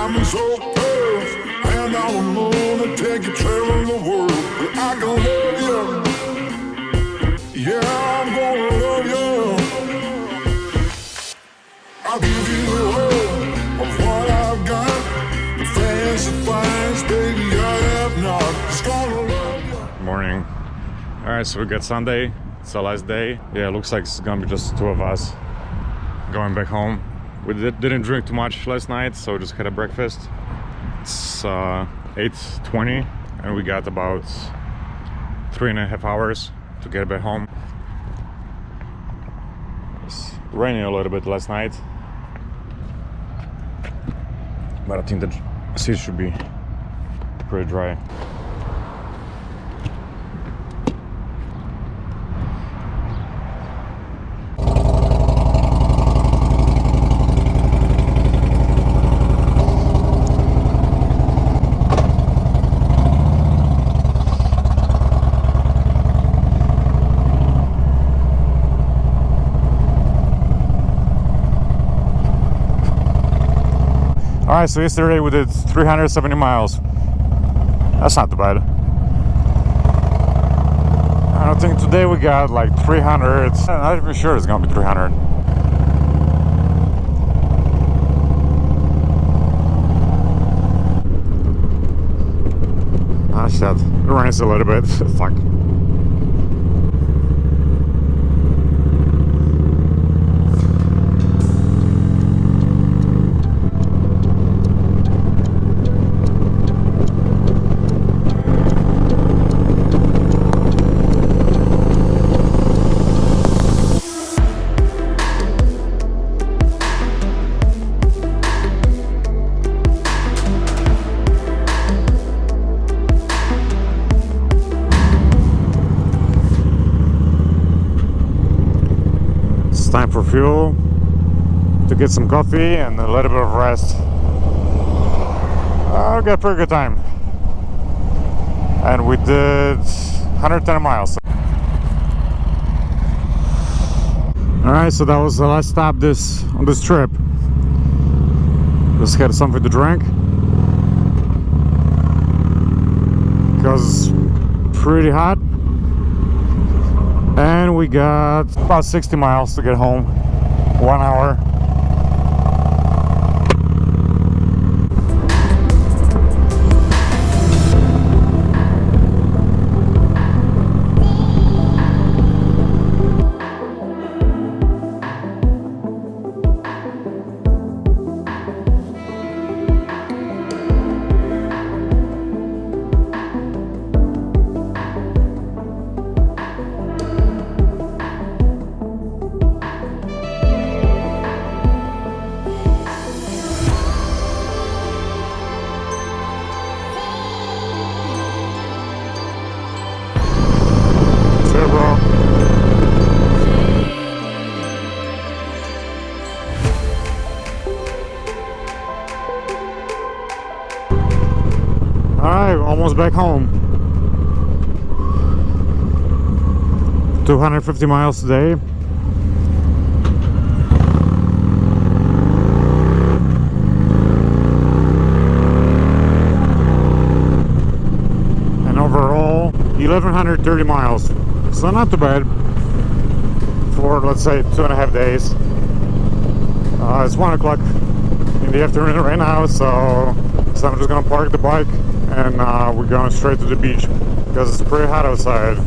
got me so pissed. And I don't know to take you traveling the world, but I can love you. Yeah, I'm gonna love you. I'll give you all of what I've got. The fancy finds, baby, I have not. Just gonna love you. Morning. All right, so we got Sunday. It's the last day. Yeah, it looks like it's gonna be just the two of us going back home. We didn't drink too much last night, so just had a breakfast. It's 8:20 and we got about 3.5 hours to get back home. It's raining a little bit last night, but I think the seats should be pretty dry. Alright, so yesterday we did 370 miles. That's not too bad. I think today we got like 300. I'm not even sure it's gonna be 300. Ah shit, it rains a little bit. Fuck. Time for fuel, to get some coffee and a little bit of rest. I got a pretty good time, and we did 110 miles. Alright, so that was the last stop on this trip. Just had something to drink because it's pretty hot. And we got about 60 miles to get home. 1 hour. Alright, almost back home. 250 miles today. And overall, 1,130 miles. So not too bad for, let's say, 2.5 days. It's 1 o'clock in the afternoon right now, so I'm just gonna park the bike and we're going straight to the beach because it's pretty hot outside.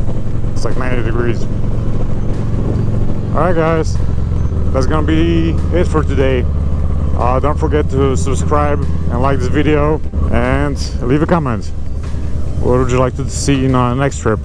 It's like 90 degrees. Alright guys, that's gonna be it for today. Don't forget to subscribe and like this video and leave a comment. What would you like to see in our next trip?